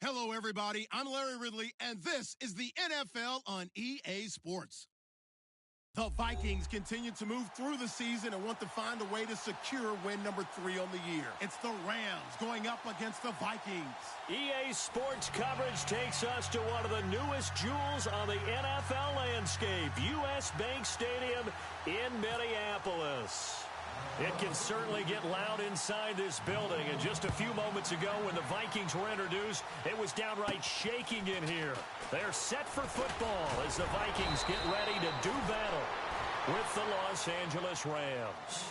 Hello, everybody. I'm Larry Ridley, and this is the NFL on EA Sports. The Vikings continue to move through the season and want to find a way to secure win number 3 on the year. It's the Rams going up against the Vikings. EA Sports coverage takes us to one of the newest jewels on the NFL landscape, US Bank Stadium in Minneapolis. It can certainly get loud inside this building. And just a few moments ago when the Vikings were introduced, it was downright shaking in here. They're set for football as the Vikings get ready to do battle with the Los Angeles Rams.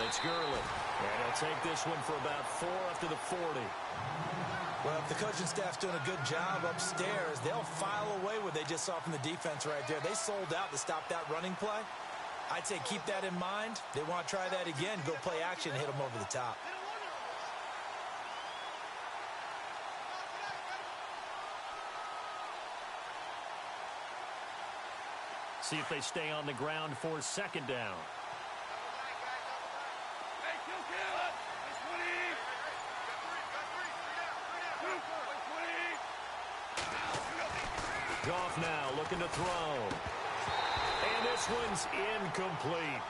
It's Gurley, and he'll take this one for about 4 after the 40. Well, if the coaching staff's doing a good job upstairs, they'll file away what they just saw from the defense right there. They sold out to stop that running play. I'd say keep that in mind. They want to try that again, go play action, hit them over the top. See if they stay on the ground for second down. Goff now looking to throw. And this one's incomplete.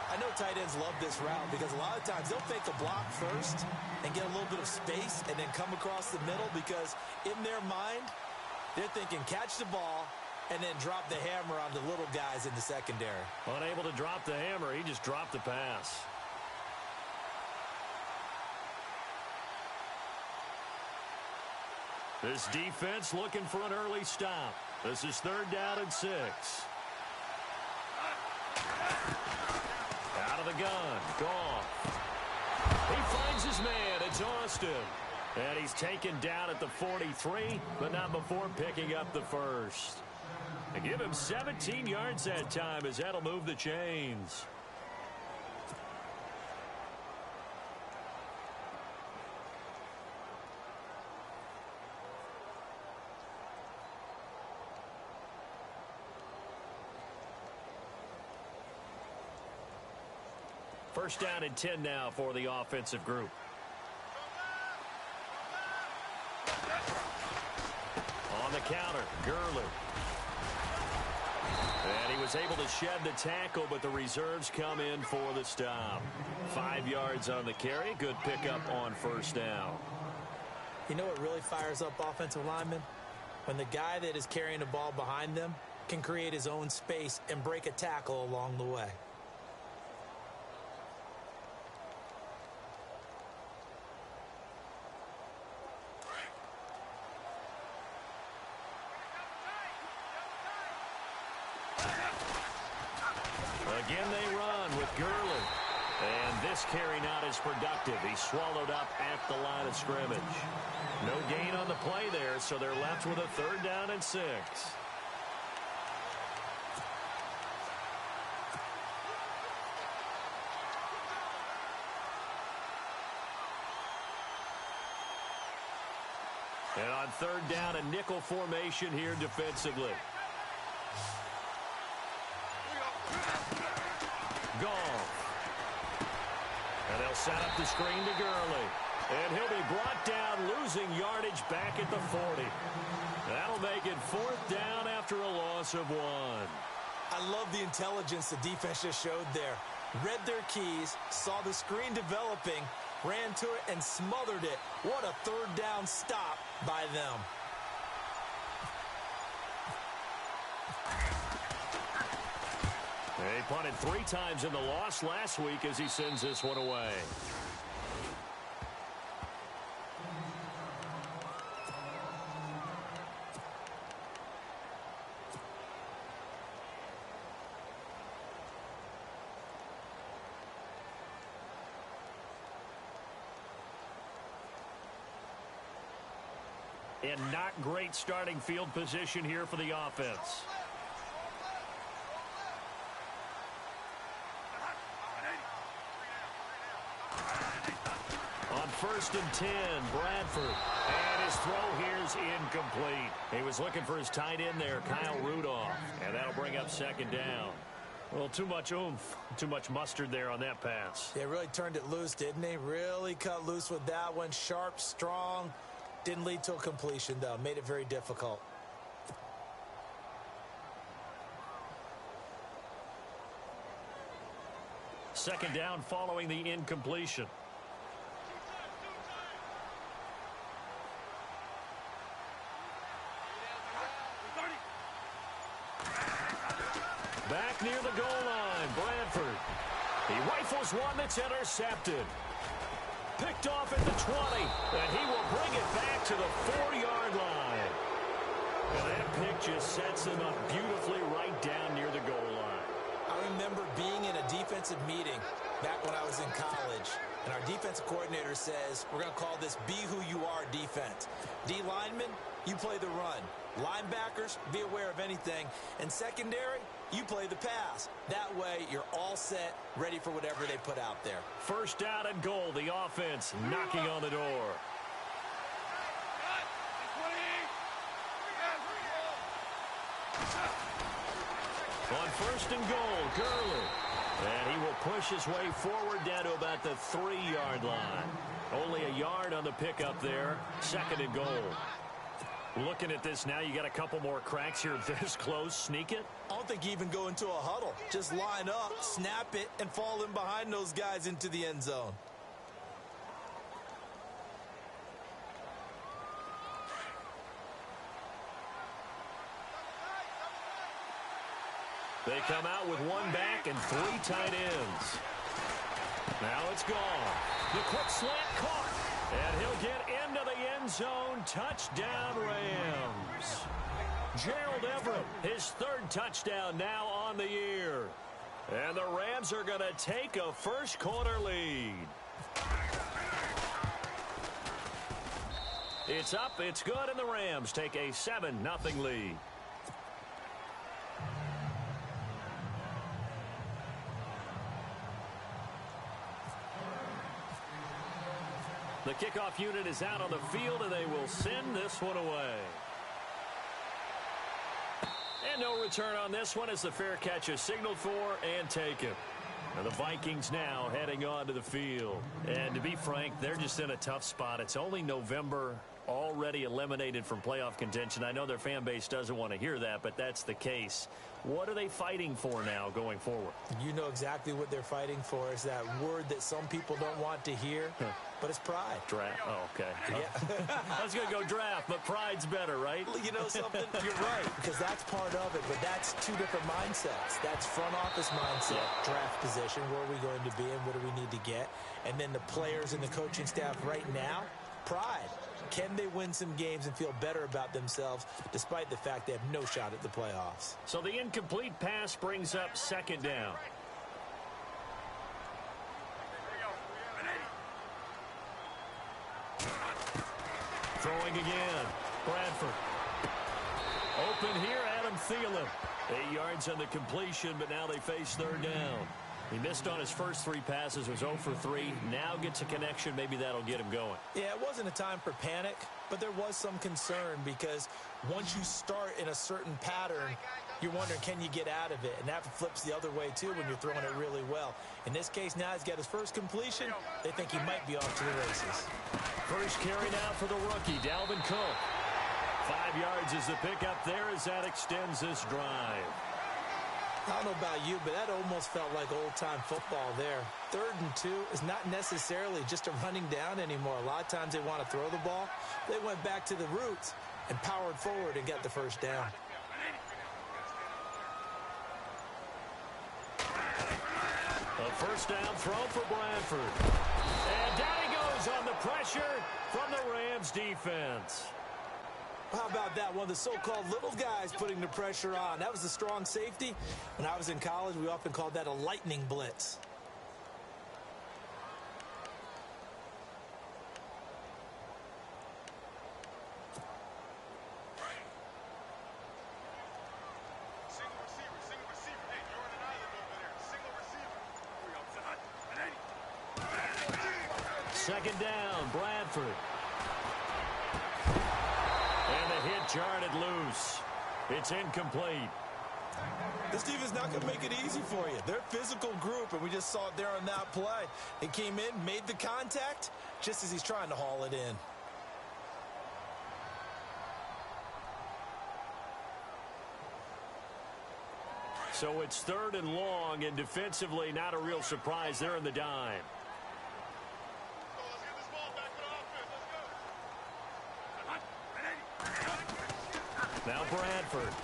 I know tight ends love this route because a lot of times they'll fake a block first and get a little bit of space and then come across the middle because in their mind, they're thinking catch the ball and then drop the hammer on the little guys in the secondary. Unable to drop the hammer, he just dropped the pass. This defense looking for an early stop. This is 3rd down and 6. Out of the gun. Goff. He finds his man. It's Austin. And he's taken down at the 43, but not before picking up the first. They give him 17 yards that time as that'll move the chains. First down and 10 now for the offensive group. On the counter, Gurley. And he was able to shed the tackle, but the reserves come in for the stop. 5 yards on the carry. Good pickup on first down. You know what really fires up offensive linemen? When the guy that is carrying the ball behind them can create his own space and break a tackle along the way. Again they run with Gurley. And this carry not as productive. He's swallowed up at the line of scrimmage. No gain on the play there, so they're left with a 3rd down and 6. And on 3rd down, a nickel formation here defensively. Goff. And they'll set up the screen to Gurley. And he'll be brought down, losing yardage back at the 40. That'll make it 4th down after a loss of 1. I love the intelligence the defense just showed there. Read their keys, saw the screen developing, ran to it, and smothered it. What a 3rd down stop by them. He punted 3 times in the loss last week as he sends this one away. And not great starting field position here for the offense. On 1st and 10, Bradford. And his throw here's incomplete. He was looking for his tight end there, Kyle Rudolph. And that'll bring up 2nd down. Well, too much oomph, too much mustard there on that pass. Yeah, really turned it loose, didn't he? Really cut loose with that one. Sharp, strong. Didn't lead to a completion, though. Made it very difficult. Second down following the incompletion. Back near the goal line, Bradford. He rifles one that's intercepted. Picked off at the 20, and he will bring it back to the 4-yard line. And that pick just sets him up beautifully right down near the goal line. I remember being in a defensive meeting back when I was in college, and our defensive coordinator says, we're going to call this Be Who You Are defense. D linemen, you play the run. Linebackers, be aware of anything. And secondary, you play the pass. That way, you're all set, ready for whatever they put out there. First down and goal, the offense knocking on the door. On 1st and goal, Gurley. And he will push his way forward down to about the 3-yard line. Only a yard on the pickup there. 2nd and goal. Looking at this now, you got a couple more cracks here. This close, sneak it. I don't think you even go into a huddle. Just line up, snap it, and fall in behind those guys into the end zone. They come out with 1 back and 3 tight ends. Now it's gone. The quick slant caught. And he'll get into the end zone. Touchdown, Rams. Gerald Everett, his 3rd touchdown now on the year. And the Rams are going to take a first-quarter lead. It's up, it's good, and the Rams take a 7-0 lead. The kickoff unit is out on the field, and they will send this one away. And no return on this one as the fair catch is signaled for and taken. And the Vikings now heading onto the field. And to be frank, they're just in a tough spot. It's only November, already eliminated from playoff contention. I know their fan base doesn't want to hear that, but that's the case. What are they fighting for now going forward? You know exactly what they're fighting for. Is that word that some people don't want to hear, but it's pride. Draft. Oh, okay. Yeah. I was going to go draft, but pride's better, right? You know something? You're right, because that's part of it, but that's 2 different mindsets. That's front office mindset, draft position, where are we going to be and what do we need to get? And then the players and the coaching staff right now, pride. Can they win some games and feel better about themselves despite the fact they have no shot at the playoffs? So the incomplete pass brings up 2nd down. Throwing again. Bradford. Open here, Adam Thielen. 8 yards on the completion, but now they face 3rd down. He missed on his first 3 passes, was 0 for 3. Now gets a connection. Maybe that'll get him going. Yeah, it wasn't a time for panic, but there was some concern because once you start in a certain pattern, you're wondering, can you get out of it? And that flips the other way, too, when you're throwing it really well. In this case, now he's got his first completion. They think he might be off to the races. First carry now for the rookie, Dalvin Cook. 5 yards is the pickup there as that extends this drive. I don't know about you, but that almost felt like old-time football there. 3rd and 2 is not necessarily just a running down anymore. A lot of times they want to throw the ball. They went back to the roots and powered forward and got the first down. A first down throw for Bradford. And down he goes on the pressure from the Rams defense. How about that? One of the so-called little guys putting the pressure on. That was a strong safety. When I was in college, we often called that a lightning blitz. Second down, Bradford. And the hit jarred it loose. It's incomplete. This defense not going to make it easy for you. They're a physical group, and we just saw it there on that play. He came in, made the contact, just as he's trying to haul it in. So it's 3rd and long, and defensively not a real surprise. They're in the dime. Now Bradford.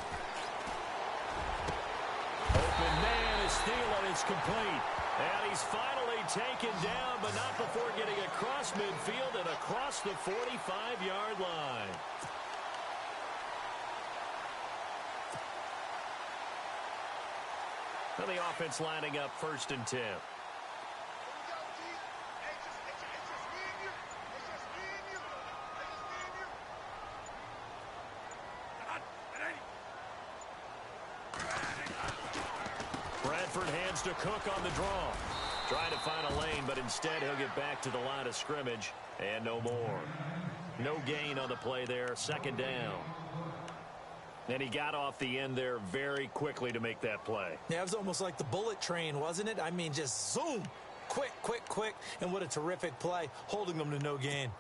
Open man is Thielen. It's complete. And he's finally taken down, but not before getting across midfield and across the 45-yard line. And the offense lining up 1st and 10. Bradford hands to Cook on the draw. Trying to find a lane, but instead he'll get back to the line of scrimmage and no more. No gain on the play there. 2nd down. And he got off the end there very quickly to make that play. Yeah, it was almost like the bullet train, wasn't it? I mean, just zoom. Quick, quick, quick. And what a terrific play, holding them to no gain.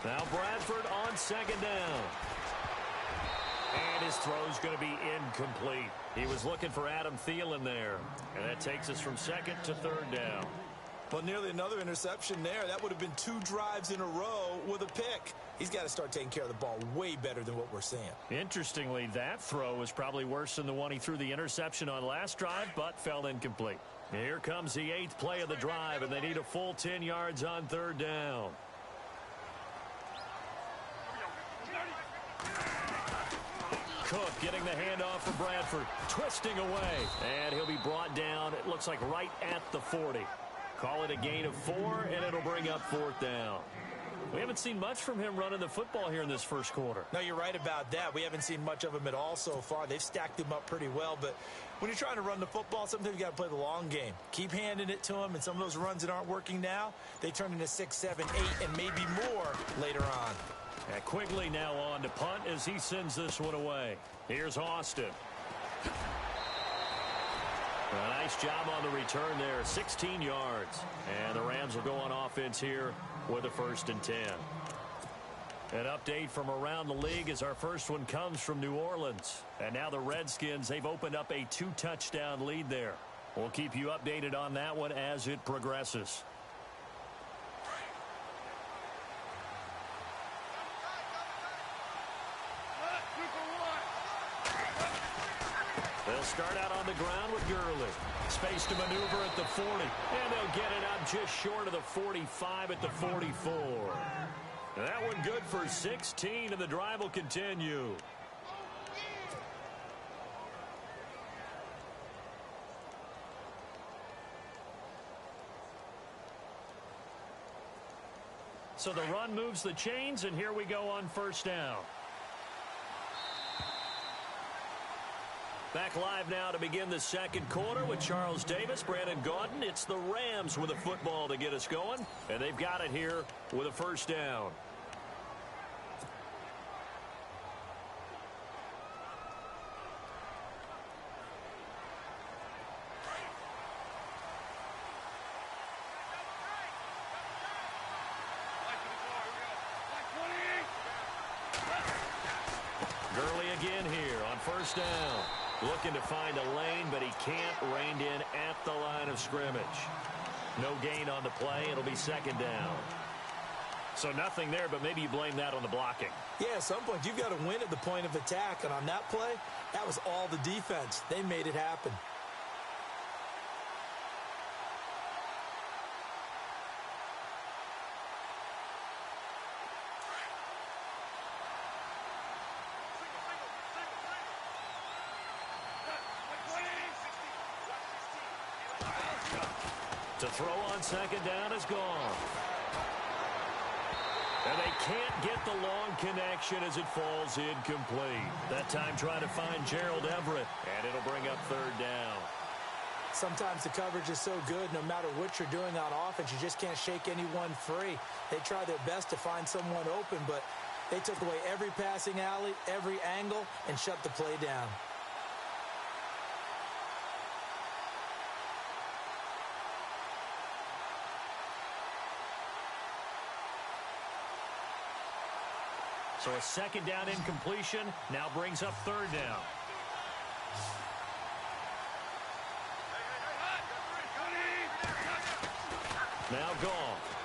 Now Bradford on 2nd down. And his throw's going to be incomplete. He was looking for Adam Thielen there. And that takes us from 2nd to 3rd down. Well, nearly another interception there. That would have been 2 drives in a row with a pick. He's got to start taking care of the ball way better than what we're seeing. Interestingly, that throw was probably worse than the one he threw the interception on last drive, but fell incomplete. Here comes the 8th play of the drive, and they need a full 10 yards on 3rd down. Cook getting the handoff for Bradford, twisting away, and he'll be brought down, it looks like right at the 40. Call it a gain of 4, and it'll bring up 4th down. We haven't seen much from him running the football here in this first quarter. No, you're right about that. We haven't seen much of him at all so far. They've stacked him up pretty well, but when you're trying to run the football, sometimes you got to play the long game. Keep handing it to him, and some of those runs that aren't working now, they turn into 6, 7, 8, and maybe more later on. And Quigley now on to punt as he sends this one away. Here's Austin. A nice job on the return there, 16 yards. And the Rams will go on offense here with a 1st and 10. An update from around the league as our first one comes from New Orleans. And now the Redskins, they've opened up a 2-touchdown lead there. We'll keep you updated on that one as it progresses. They'll start out on the ground with Gurley. Space to maneuver at the 40. And they'll get it up just short of the 45 at the 44. That one good for 16, and the drive will continue. So the run moves the chains, and here we go on 1st down. Back live now to begin the 2nd quarter with Charles Davis, Brandon Gaudin. It's the Rams with a football to get us going, and they've got it here with a 1st down. Gurley again here on 1st down. Looking to find a lane, but he can't rein in at the line of scrimmage. No gain on the play. It'll be 2nd down. So nothing there, but maybe you blame that on the blocking. Yeah, at some point you've got to win at the point of attack. And on that play, that was all the defense. They made it happen. To throw on 2nd down is gone. And they can't get the long connection as it falls incomplete. That time trying to find Gerald Everett, and it'll bring up third down. Sometimes the coverage is so good, no matter what you're doing on offense, you just can't shake anyone free. They try their best to find someone open, but they took away every passing alley, every angle, and shut the play down. So a second down incompletion now brings up third down. Now Goff.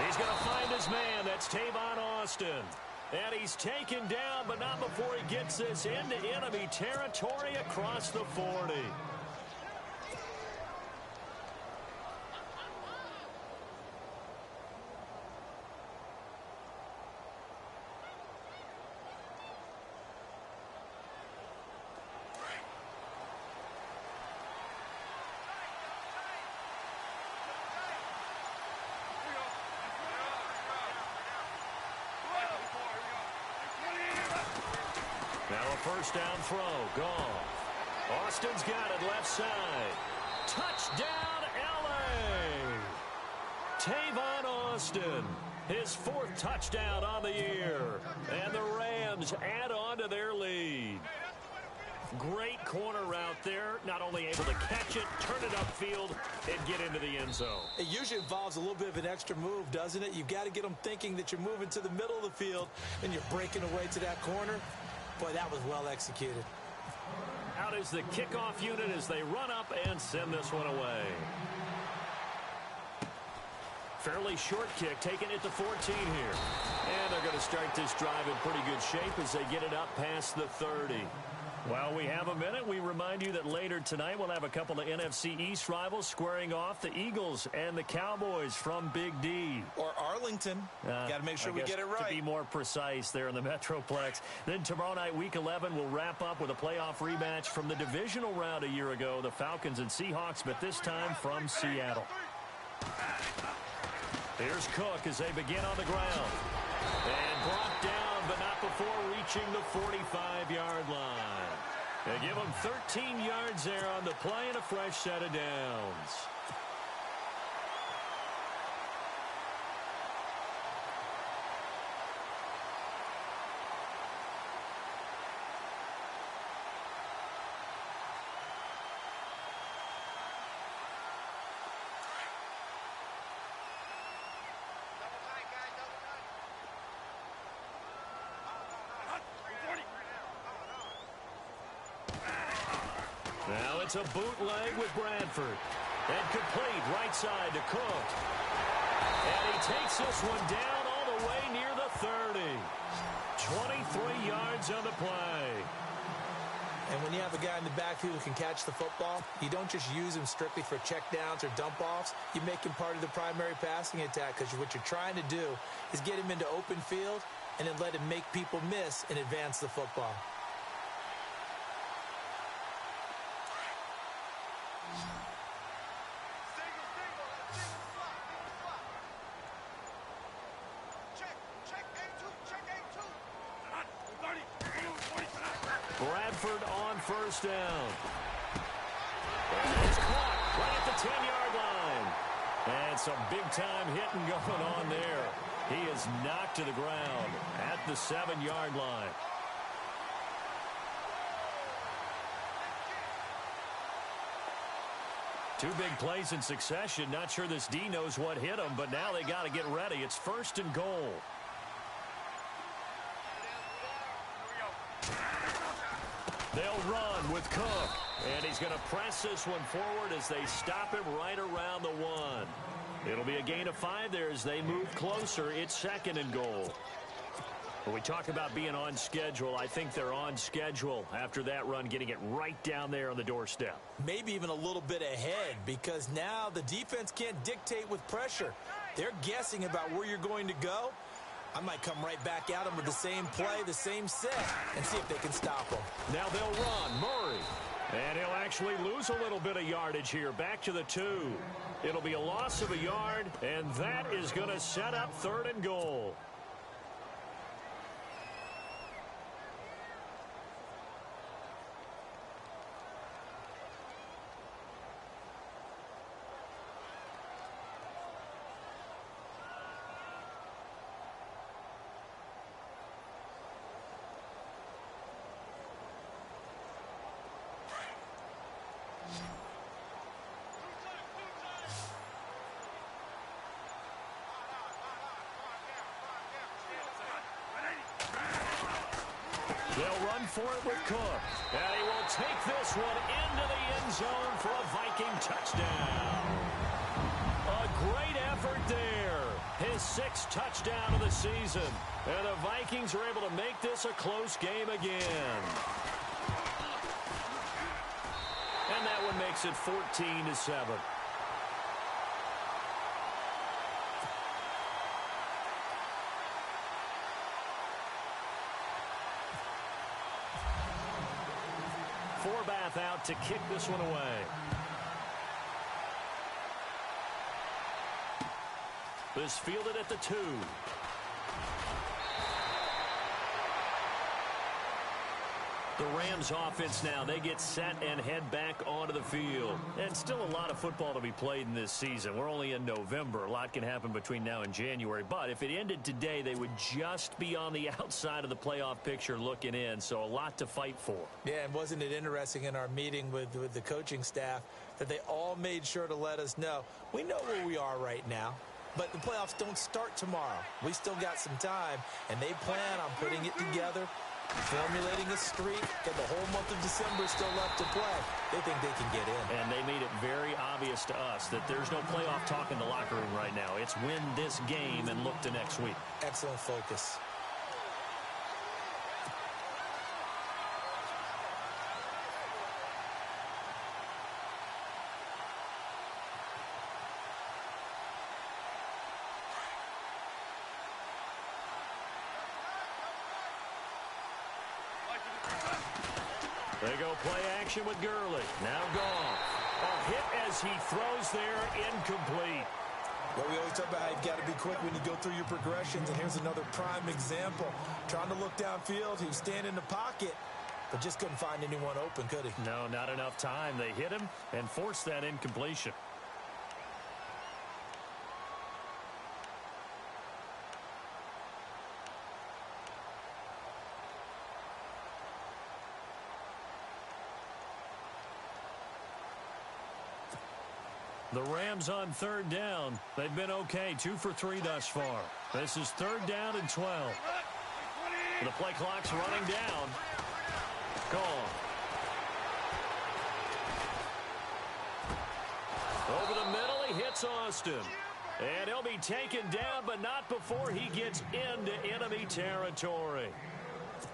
He's going to find his man. That's Tavon Austin. And he's taken down, but not before he gets this into enemy territory across the 40. First down throw, Goff. Austin's got it left side. Touchdown, L.A. Tavon Austin, his fourth touchdown on the year. And the Rams add on to their lead. Great corner route there. Not only able to catch it, turn it upfield, and get into the end zone. It usually involves a little bit of an extra move, doesn't it? You've got to get them thinking that you're moving to the middle of the field and you're breaking away to that corner. Boy, that was well executed. Out is the kickoff unit as they run up and send this one away. Fairly short kick, taking it to 14 here. And they're going to start this drive in pretty good shape as they get it up past the 30. While we have a minute, we remind you that later tonight we'll have a couple of NFC East rivals squaring off, the Eagles and the Cowboys from Big D. Or Arlington. Got to make sure we get it right. To be more precise there in the Metroplex. Then tomorrow night, Week 11, we'll wrap up with a playoff rematch from the divisional round a year ago, the Falcons and Seahawks, but this time from Seattle. Here's Cook as they begin on the ground. And brought down, but not before reaching the 45-yard line. They give him 13 yards there on the play and a fresh set of downs. Now it's a bootleg with Bradford. And complete right side to Cook. And he takes this one down all the way near the 30. 23 yards on the play. And when you have a guy in the backfield who can catch the football, you don't just use him strictly for checkdowns or dump-offs. You make him part of the primary passing attack because what you're trying to do is get him into open field and then let him make people miss and advance the football. Bradford on first down. And it's caught right at the 10-yard line. And some big-time hitting going on there. He is knocked to the ground at the 7-yard line. Two big plays in succession. Not sure this D knows what hit him, but now they got to get ready. It's first and goal. They'll run with Cook, and he's going to press this one forward as they stop him right around the 1. It'll be a gain of 5 there as they move closer. It's second and goal. When we talk about being on schedule, I think they're on schedule after that run, getting it right down there on the doorstep. Maybe even a little bit ahead because now the defense can't dictate with pressure. They're guessing about where you're going to go. I might come right back at them with the same play, the same set, and see if they can stop them. Now they'll run. Murray. And he'll actually lose a little bit of yardage here. Back to the 2. It'll be a loss of a yard, and that is going to set up 3rd and goal. They'll run for it with Cook. And he will take this one into the end zone for a Viking touchdown. A great effort there. His 6th touchdown of the season. And the Vikings are able to make this a close game again. And that one makes it 14-7. Forbath out to kick this one away. This fielded at the 2. The Rams offense now, they get set and head back onto the field. And still a lot of football to be played in this season. We're only in November. A lot can happen between now and January. But if it ended today, they would just be on the outside of the playoff picture looking in. So a lot to fight for. Yeah, and wasn't it interesting in our meeting with the coaching staff that they all made sure to let us know, we know where we are right now, but the playoffs don't start tomorrow. We still got some time, and they plan on putting it together, formulating a streak, and the whole month of December is still left to play. They think they can get in. And they made it very obvious to us that there's no playoff talk in the locker room right now. It's win this game and look to next week. Excellent focus. They go play action with Gurley. Now Goff. A hit as he throws there, incomplete. Well, we always talk about how you've got to be quick when you go through your progressions, and here's another prime example. Trying to look downfield, he was standing in the pocket, but just couldn't find anyone open, could he? No, not enough time. They hit him and forced that incompletion. The Rams on 3rd down. They've been okay, 2 for 3 thus far. This is 3rd down and 12. The play clock's running down. Gone. Over the middle, he hits Austin. And he'll be taken down, but not before he gets into enemy territory.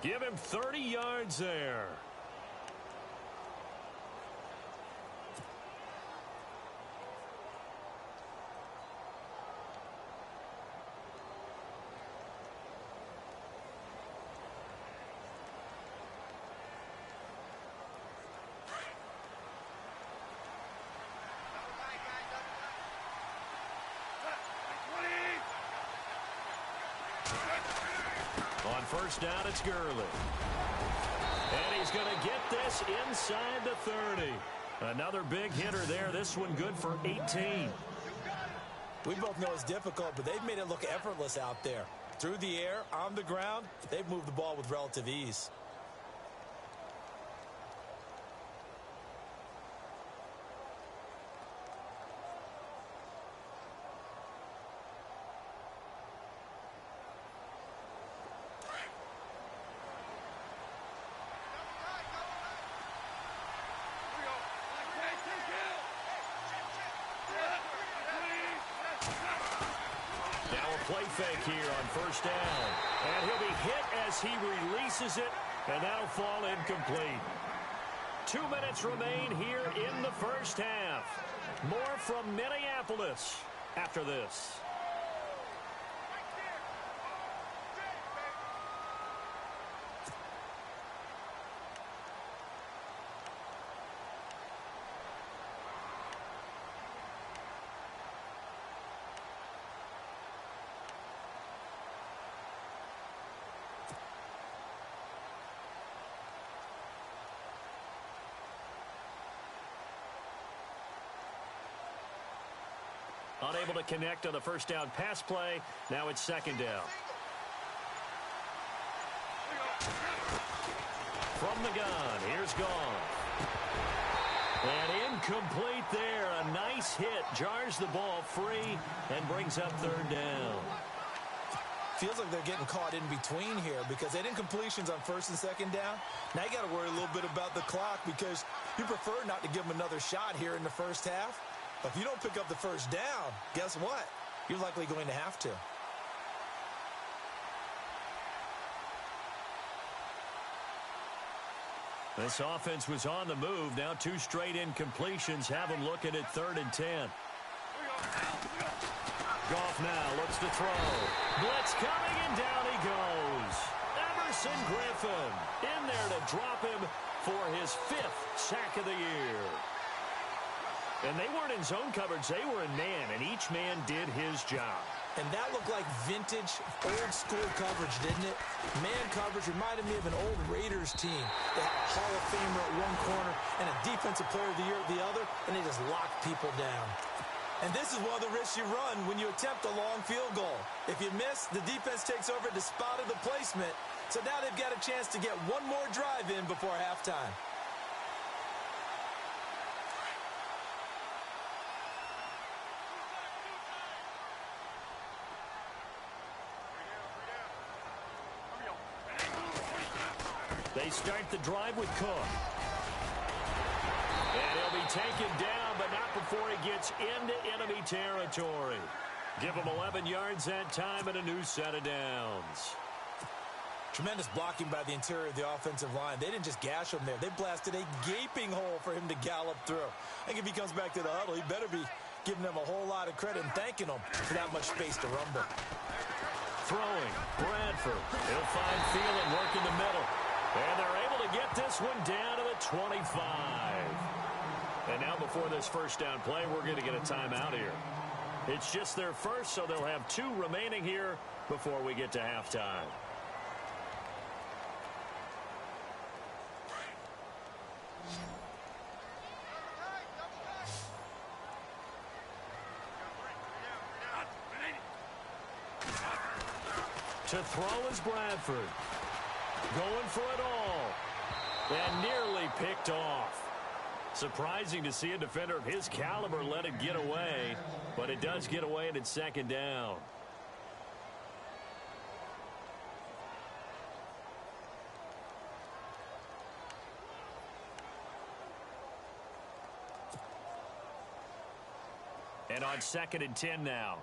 Give him 30 yards there. On 1st down, it's Gurley. And he's going to get this inside the 30. Another big hitter there. This one good for 18. We both know it's difficult, but they've made it look effortless out there. Through the air, on the ground, they've moved the ball with relative ease. Play fake here on 1st down. And he'll be hit as he releases it, and that'll fall incomplete. 2 minutes remain here in the 1st half. More from Minneapolis after this. Unable to connect on the first down pass play. Now it's second down. From the gun, here's Goff. And incomplete there. A nice hit. Jars the ball free and brings up third down. Feels like they're getting caught in between here because they had incompletions on first and second down. Now you got to worry a little bit about the clock because you prefer not to give them another shot here in the first half. But if you don't pick up the first down, guess what? You're likely going to have to. This offense was on the move. Now 2 straight incompletions have them looking at 3rd and 10. Goff now looks to throw. Blitz coming, and down he goes. Emerson Griffin in there to drop him for his 5th sack of the year. And they weren't in zone coverage. They were in man, and each man did his job. And that looked like vintage, old-school coverage, didn't it? Man coverage reminded me of an old Raiders team. They had a Hall of Famer at one corner and a Defensive Player of the Year at the other, and they just locked people down. And this is one of the risks you run when you attempt a long field goal. If you miss, the defense takes over at the spot of the placement. So now they've got a chance to get one more drive in before halftime. They start the drive with Cook. And he'll be taken down, but not before he gets into enemy territory. Give him 11 yards that time and a new set of downs. Tremendous blocking by the interior of the offensive line. They didn't just gash him there. They blasted a gaping hole for him to gallop through. I think if he comes back to the huddle, he better be giving them a whole lot of credit and thanking them for that much space to rumble. Throwing, Bradford. He'll find Thielen work in the middle. And they're able to get this one down to the 25. And now before this first down play, we're going to get a timeout here. It's just their first, so they'll have 2 remaining here before we get to halftime. To throw is Bradford. Going for it all. And nearly picked off. Surprising to see a defender of his caliber let it get away. But it does get away and it's second down. And on 2nd and 10 now.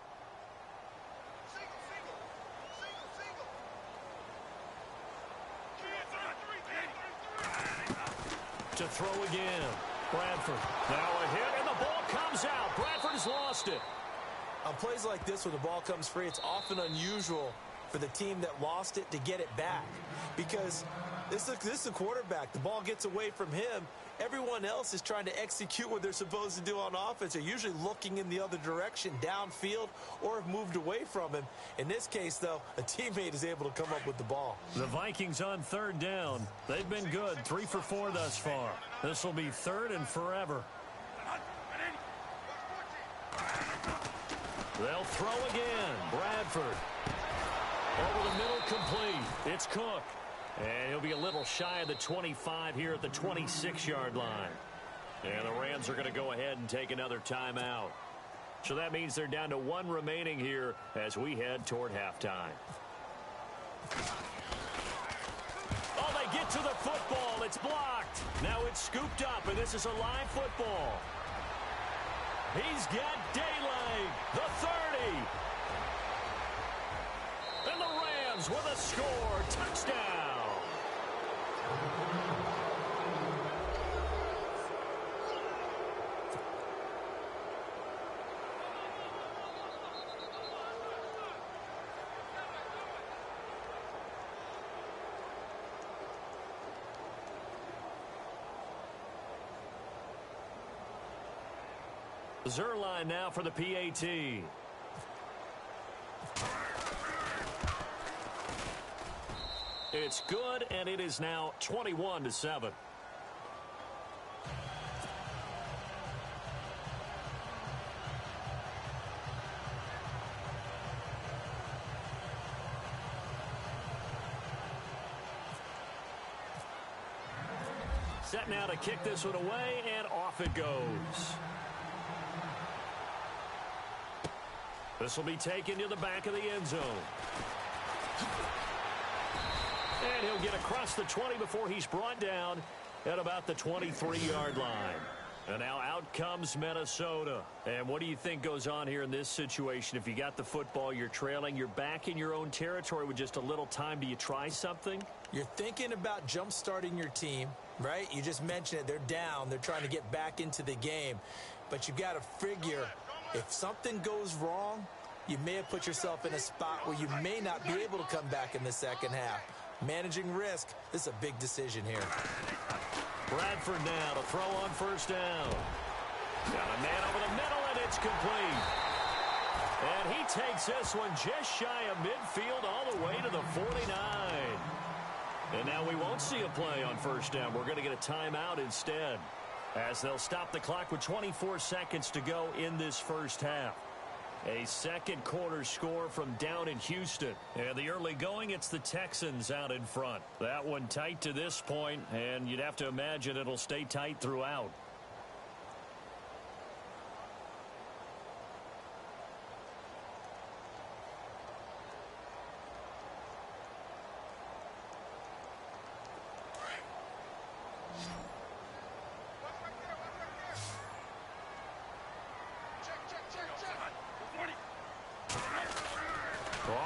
To throw again. Bradford. Now a hit, and the ball comes out. Bradford has lost it. On plays like this where the ball comes free, it's often unusual for the team that lost it to get it back. Because this is a quarterback. The ball gets away from him. Everyone else is trying to execute what they're supposed to do on offense. They're usually looking in the other direction, downfield, or have moved away from him. In this case, though, a teammate is able to come up with the ball. The Vikings on 3rd down. They've been good, 3 for 4 thus far. This will be 3rd and forever. They'll throw again. Bradford. Over the middle, complete. It's Cook. And he'll be a little shy of the 25 here at the 26-yard line. And the Rams are going to go ahead and take another timeout. So that means they're down to 1 remaining here as we head toward halftime. Oh, they get to the football. It's blocked. Now it's scooped up, and this is a live football. He's got daylight. The 30. And the Rams with a score. Touchdown. Zerline now for the PAT. It's good, and it is now 21-7. Set now to kick this one away, and off it goes. This will be taken to the back of the end zone. And he'll get across the 20 before he's brought down at about the 23-yard line. And now out comes Minnesota. And what do you think goes on here in this situation? If you got the football, you're trailing, you're back in your own territory with just a little time. Do you try something? You're thinking about jump-starting your team, right? You just mentioned it. They're down. They're trying to get back into the game. But you got to figure, if something goes wrong, you may have put yourself in a spot where you may not be able to come back in the second half. Managing risk, this is a big decision here. Bradford now to throw on first down. Got a man over the middle, and it's complete. And he takes this one just shy of midfield all the way to the 49. And now we won't see a play on first down. We're going to get a timeout instead, as they'll stop the clock with 24 seconds to go in this first half. A second quarter score from down in Houston. And the early going, it's the Texans out in front. That one tight to this point, and you'd have to imagine it'll stay tight throughout.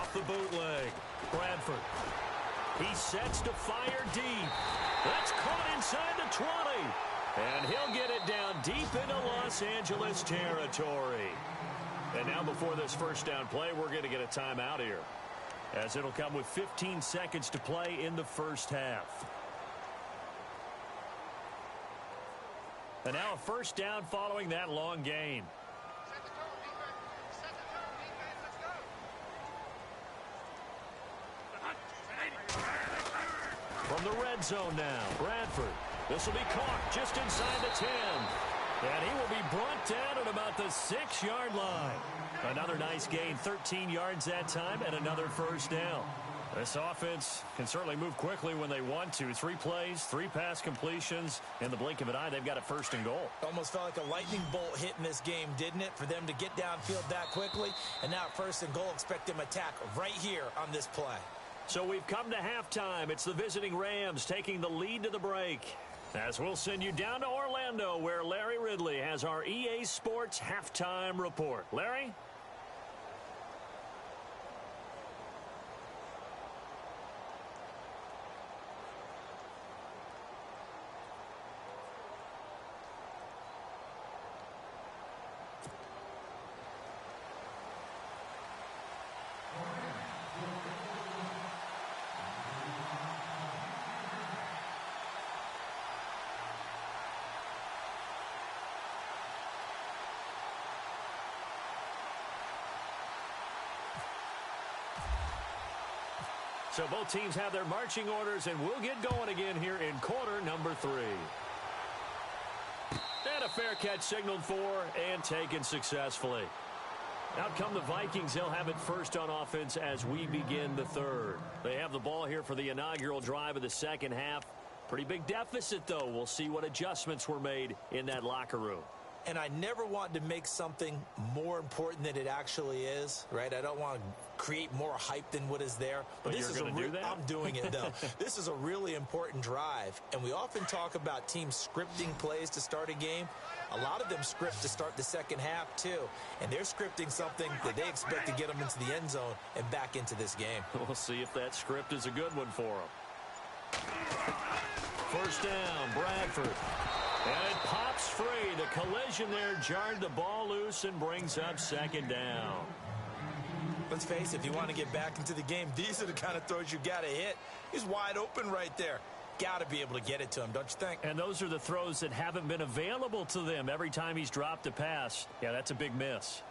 Off the bootleg, Bradford. He sets to fire deep. That's caught inside the 20. And he'll get it down deep into Los Angeles territory. And now before this first down play, we're going to get a timeout here, as it'll come with 15 seconds to play in the first half. And now a first down following that long gain. From the red zone now, Bradford. This will be caught just inside the 10. And he will be brought down at about the 6-yard line. Another nice gain, 13 yards that time, and another first down. This offense can certainly move quickly when they want to. 3 plays, 3 pass completions. In the blink of an eye, they've got it first and goal. Almost felt like a lightning bolt hit in this game, didn't it? For them to get downfield that quickly. And now first and goal, expect them to attack right here on this play. So we've come to halftime. It's the visiting Rams taking the lead to the break, as we'll send you down to Orlando, where Larry Ridley has our EA Sports halftime report. Larry? So both teams have their marching orders, and we'll get going again here in quarter number 3. And a fair catch signaled for and taken successfully. Out come the Vikings. They'll have it first on offense as we begin the third. They have the ball here for the inaugural drive of the second half. Pretty big deficit, though. We'll see what adjustments were made in that locker room. And I never want to make something more important than it actually is, right? I don't want to create more hype than what is there. But this is going to do that? I'm doing it, though. This is a really important drive. And we often talk about teams scripting plays to start a game. A lot of them script to start the second half, too. And they're scripting something that they expect to get them into the end zone and back into this game. We'll see if that script is a good one for them. First down, Bradford. And it pops free. The collision there jarred the ball loose and brings up second down. Let's face it, if you want to get back into the game, these are the kind of throws you got to hit. He's wide open right there. Got to be able to get it to him, don't you think? And those are the throws that haven't been available to them every time he's dropped a pass. Yeah, that's a big miss.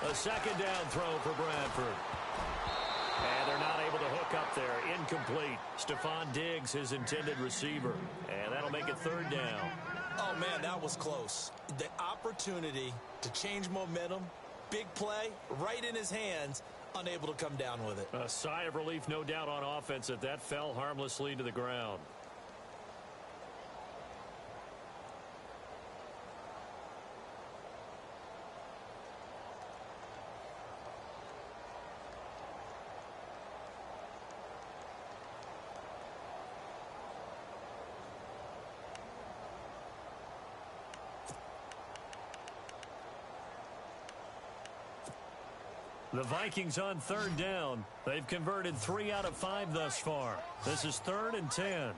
A second down throw for Bradford. And they're not able to hook up there. Incomplete. Stephon Diggs, his intended receiver. And that'll make it third down. Oh, man, that was close. The opportunity to change momentum, big play, right in his hands, unable to come down with it. A sigh of relief, no doubt, on offense that fell harmlessly to the ground. The Vikings on third down. They've converted 3 out of 5 thus far. This is 3rd and 10.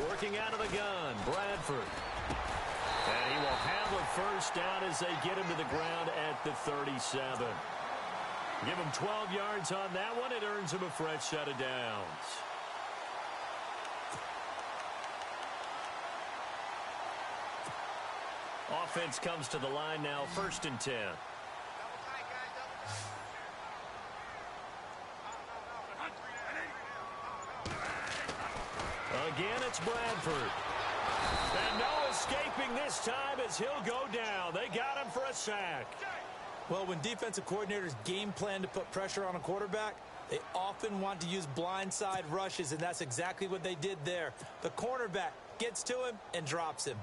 Working out of the gun, Bradford. And he will have a first down as they get him to the ground at the 37. Give him 12 yards on that one. It earns him a fresh set of downs. Offense comes to the line now, 1st and 10. Again, it's Bradford. And no escaping this time as he'll go down. They got him for a sack. Well, when defensive coordinators game plan to put pressure on a quarterback, they often want to use blindside rushes, and that's exactly what they did there. The cornerback gets to him and drops him.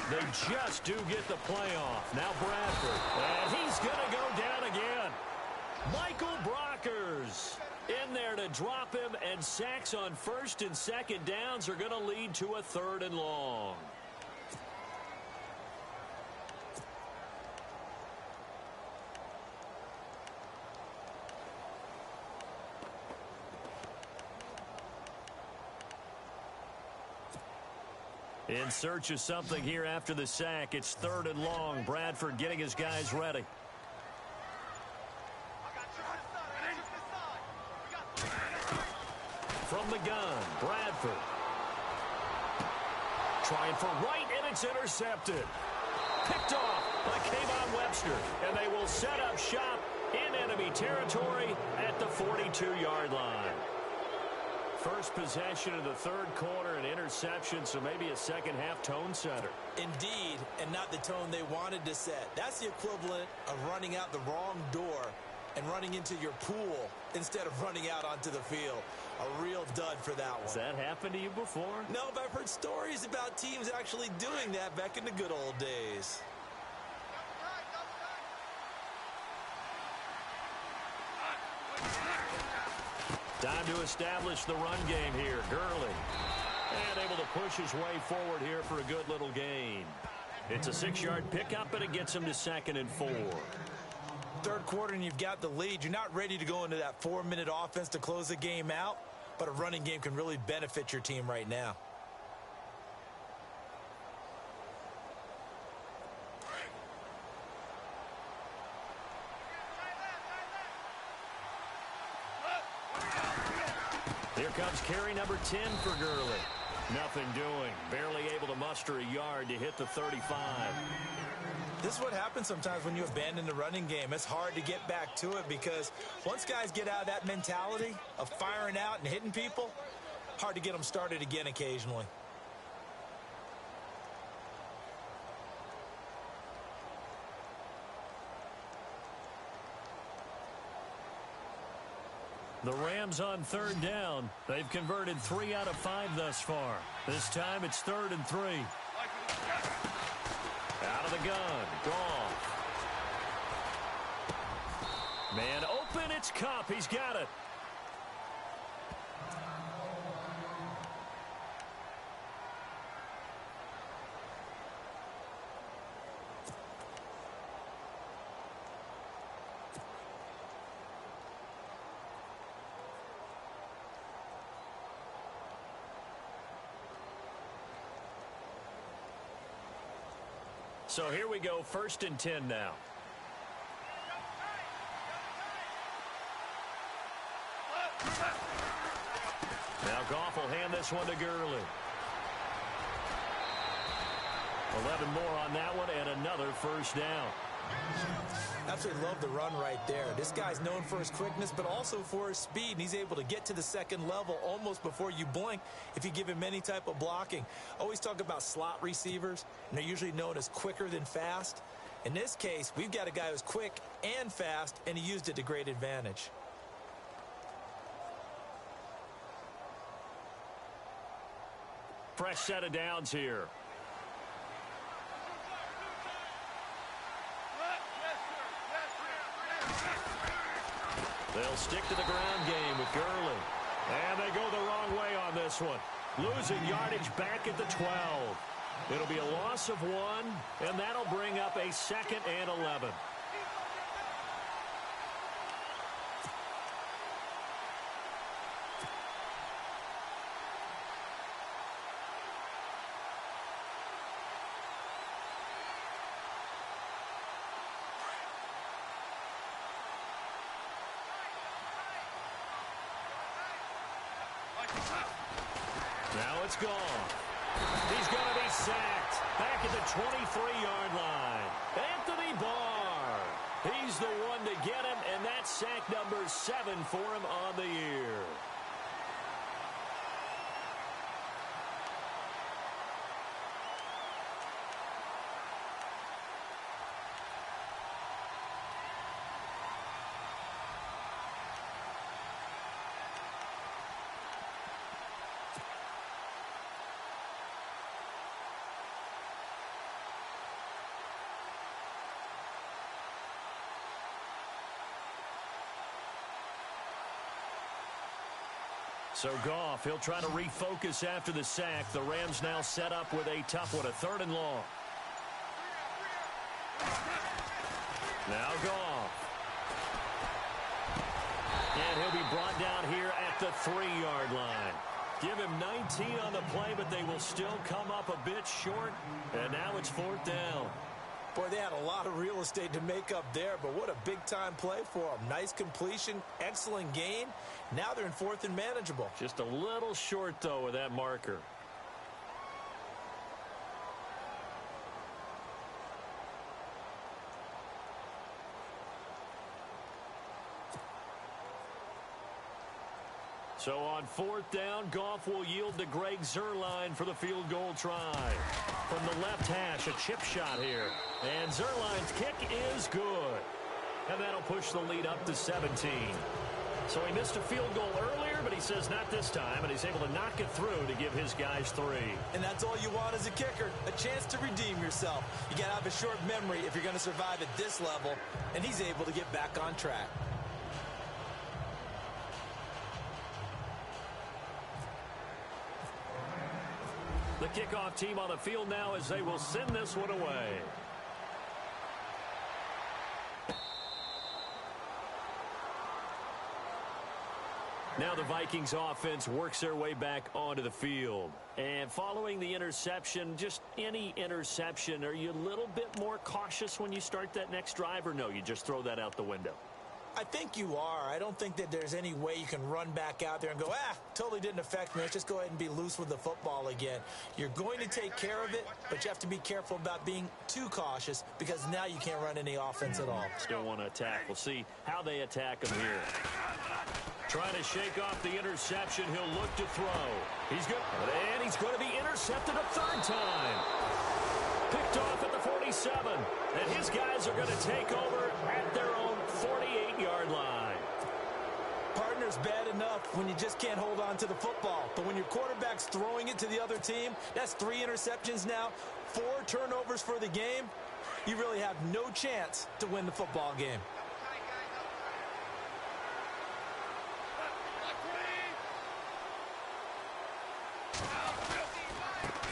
They just do get the playoff. Now Bradford. And he's going to go down again. Michael Brockers in there to drop him, and sacks on 1st and 2nd downs are going to lead to a 3rd and long. In search of something here after the sack. It's 3rd and long. Bradford getting his guys ready. From the gun, Bradford. Trying for right, and it's intercepted. Picked off by Kayvon Webster. And they will set up shop in enemy territory at the 42-yard line. First possession of the 3rd quarter, an interception, so maybe a second-half tone setter. Indeed, and not the tone they wanted to set. That's the equivalent of running out the wrong door and running into your pool instead of running out onto the field. A real dud for that one. Has that happened to you before? No, but I've heard stories about teams actually doing that back in the good old days. Time to establish the run game here. Gurley. And able to push his way forward here for a good little gain. It's a 6-yard pickup, and it gets him to 2nd and 4. 3rd quarter, and you've got the lead. You're not ready to go into that 4-minute offense to close the game out, but a running game can really benefit your team right now. Here comes carry number 10 for Gurley. Nothing doing. Barely able to muster a yard to hit the 35. This is what happens sometimes when you abandon the running game. It's hard to get back to it because once guys get out of that mentality of firing out and hitting people, hard to get them started again occasionally. The Rams on 3rd down. They've converted 3 out of 5 thus far. This time it's 3rd and 3. Out of the gun. Goff. Man open. It's Kupp. He's got it. So here we go, 1st and 10 now. Now Goff will hand this one to Gurley. 11 more on that one and another first down. Absolutely love the run right there. This guy's known for his quickness, but also for his speed. And he's able to get to the second level almost before you blink if you give him any type of blocking. Always talk about slot receivers, and they're usually known as quicker than fast. In this case, we've got a guy who's quick and fast, and he used it to great advantage. Fresh set of downs here. They'll stick to the ground game with Gurley. And they go the wrong way on this one. Losing yardage back at the 12. It'll be a loss of 1, and that'll bring up a 2nd and 11. Now it's gone. He's going to be sacked back at the 23-yard line. Anthony Barr. He's the one to get him, and that's sack number 7 for him on the year. So Goff, he'll try to refocus after the sack. The Rams now set up with a tough one, a 3rd and long. Now Goff. And he'll be brought down here at the 3-yard line. Give him 19 on the play, but they will still come up a bit short. And now it's 4th down. Boy, they had a lot of real estate to make up there, but what a big-time play for them. Nice completion, excellent gain. Now they're in 4th and manageable. Just a little short, though, with that marker. So on 4th down, Goff will yield to Greg Zuerlein for the field goal try. From the left hash, a chip shot here. And Zuerlein's kick is good. And that'll push the lead up to 17. So he missed a field goal earlier, but he says not this time, and he's able to knock it through to give his guys 3. And that's all you want as a kicker, a chance to redeem yourself. You got to have a short memory if you're going to survive at this level, and he's able to get back on track. The kickoff team on the field now as they will send this one away. Now the Vikings offense works their way back onto the field. And following the interception, just any interception, are you a little bit more cautious when you start that next drive, or no, you just throw that out the window? I think you are. I don't think that there's any way you can run back out there and go, totally didn't affect me. Let's just go ahead and be loose with the football again. You're going to take care of it, but you have to be careful about being too cautious because now you can't run any offense at all. Still want to attack. We'll see how they attack him here. Trying to shake off the interception. He'll look to throw. He's good. And he's going to be intercepted a 3rd time. Picked off at the 47. And his guys are going to take over at their own 48-yard line. Partner's bad enough when you just can't hold on to the football. But when your quarterback's throwing it to the other team, that's 3 interceptions now, 4 turnovers for the game. You really have no chance to win the football game.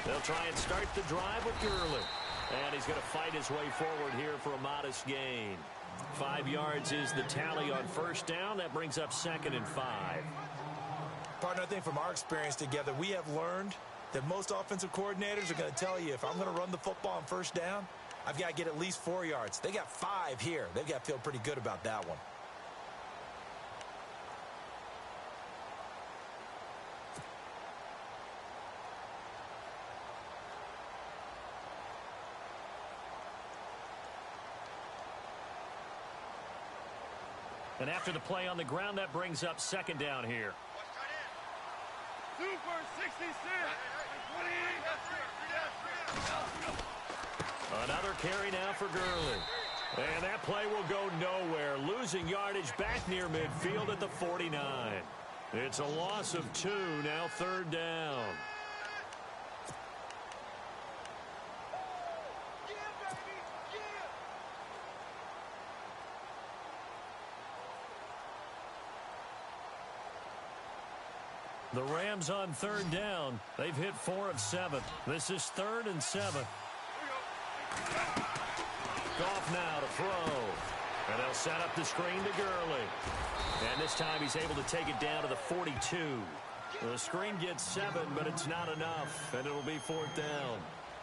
They'll try and start the drive with Gurley. And he's going to fight his way forward here for a modest gain. 5 yards is the tally on 1st down. That brings up 2nd and 5. Partner, I think from our experience together, we have learned that most offensive coordinators are going to tell you, if I'm going to run the football on 1st down, I've got to get at least 4 yards. They got 5 here. They've got to feel pretty good about that one. And after the play on the ground, that brings up second down here. Another carry now for Gurley. And that play will go nowhere. Losing yardage back near midfield at the 49. It's a loss of 2, now third down. The Rams on third down. They've hit 4 of 7. This is 3rd and 7. Goff now to throw. And they'll set up the screen to Gurley. And this time he's able to take it down to the 42. The screen gets 7, but it's not enough. And it'll be 4th down.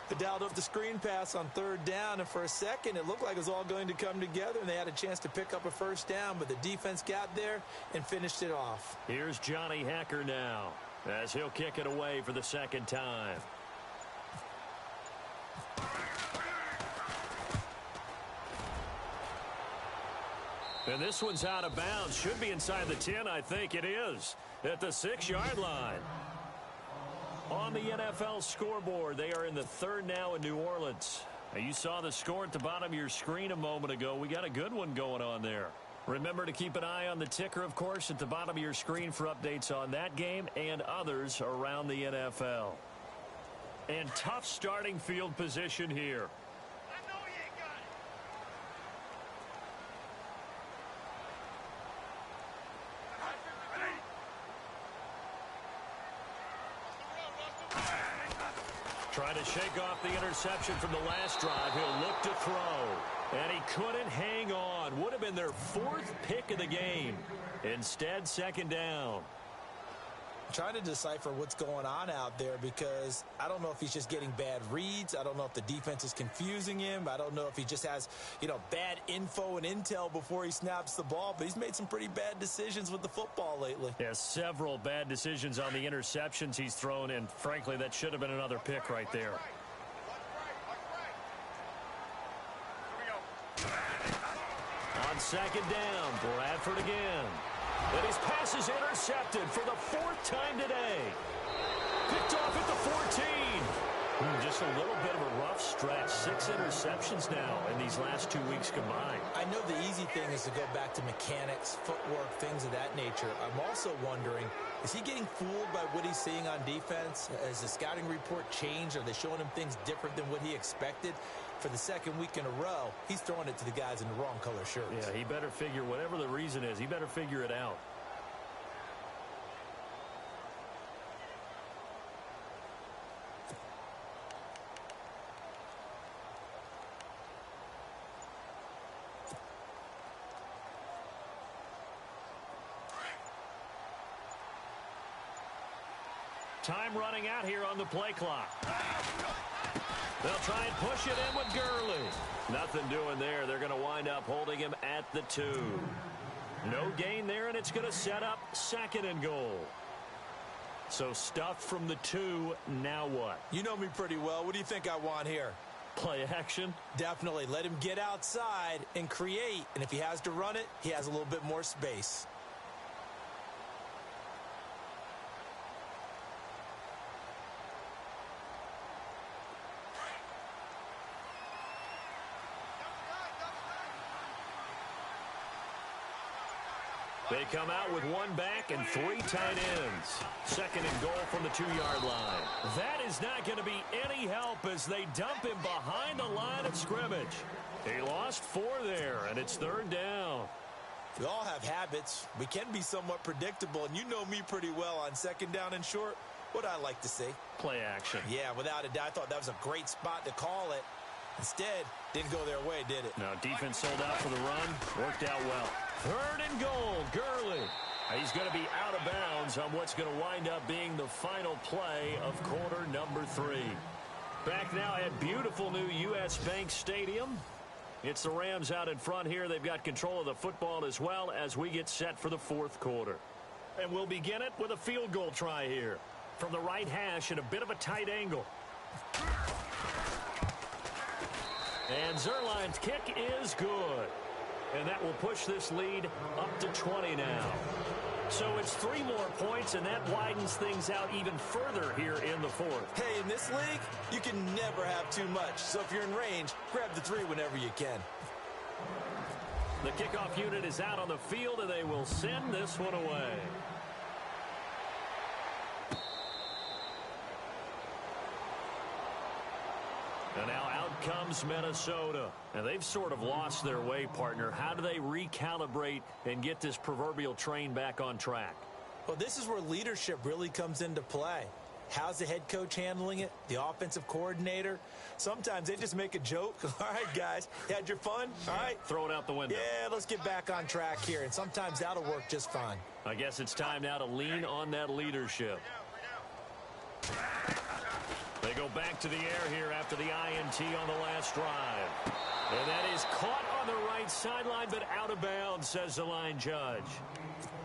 They dialed up the screen pass on third down, and for a second it looked like it was all going to come together, and they had a chance to pick up a first down, but the defense got there and finished it off. Here's Johnny Hacker now, as he'll kick it away for the second time. And this one's out of bounds. Should be inside the 10, I think it is, at the 6-yard line. On the NFL scoreboard, they are in the 3rd now in New Orleans. Now, you saw the score at the bottom of your screen a moment ago. We got a good one going on there. Remember to keep an eye on the ticker, of course, at the bottom of your screen for updates on that game and others around the NFL. And tough starting field position here. Trying to shake off the interception from the last drive. He'll look to throw. And he couldn't hang on. Would have been their 4th pick of the game. Instead, second down. I'm trying to decipher what's going on out there because I don't know if he's just getting bad reads. I don't know if the defense is confusing him. I don't know if he just has, bad info and intel before he snaps the ball. But he's made some pretty bad decisions with the football lately. Yeah, several bad decisions on the interceptions he's thrown, and frankly, that should have been another pick right there. On second down, Bradford again. And his pass is intercepted for the 4th time today. Picked off at the 14. Just a little bit of a rough stretch. 6 interceptions now in these last 2 weeks combined. I know the easy thing is to go back to mechanics, footwork, things of that nature. I'm also wondering, is he getting fooled by what he's seeing on defense? Has the scouting report changed? Are they showing him things different than what he expected? For the 2nd week in a row, he's throwing it to the guys in the wrong color shirts. Yeah, he better figure, whatever the reason is, he better figure it out. Time running out here on the play clock. They'll try and push it in with Gurley. Nothing doing there. They're going to wind up holding him at the 2. No gain there, and it's going to set up 2nd and goal. So stuffed from the 2, now what? You know me pretty well. What do you think I want here? Play action? Definitely. Let him get outside and create. And if he has to run it, he has a little bit more space. They come out with 1 back and 3 tight ends. 2nd and goal from the 2-yard line. That is not going to be any help as they dump him behind the line of scrimmage. He lost 4 there, and it's 3rd down. We all have habits. We can be somewhat predictable, and you know me pretty well on 2nd down and short. What I like to see. Play action. Yeah, without a doubt. I thought that was a great spot to call it. Instead, didn't go their way, did it? No, defense sold out for the run. Worked out well. 3rd and goal, Gurley. He's going to be out of bounds on what's going to wind up being the final play of quarter number 3. Back now at beautiful new U.S. Bank Stadium. It's the Rams out in front here. They've got control of the football as well as we get set for the fourth quarter. And we'll begin it with a field goal try here. From the right hash at a bit of a tight angle. And Zerline's kick is good. And that will push this lead up to 20 now. So it's 3 more points, and that widens things out even further here in the fourth. Hey, in this league, you can never have too much. So if you're in range, grab the 3 whenever you can. The kickoff unit is out on the field, and they will send this one away. And now out comes Minnesota. And they've sort of lost their way, partner. How do they recalibrate and get this proverbial train back on track? Well, this is where leadership really comes into play. How's the head coach handling it? The offensive coordinator? Sometimes they just make a joke. All right, guys, you had your fun? All right. Throw it out the window. Yeah, let's get back on track here. And sometimes that'll work just fine. I guess it's time now to lean on that leadership. They go back to the air here after the INT on the last drive. And that is caught on the right sideline, but out of bounds, says the line judge.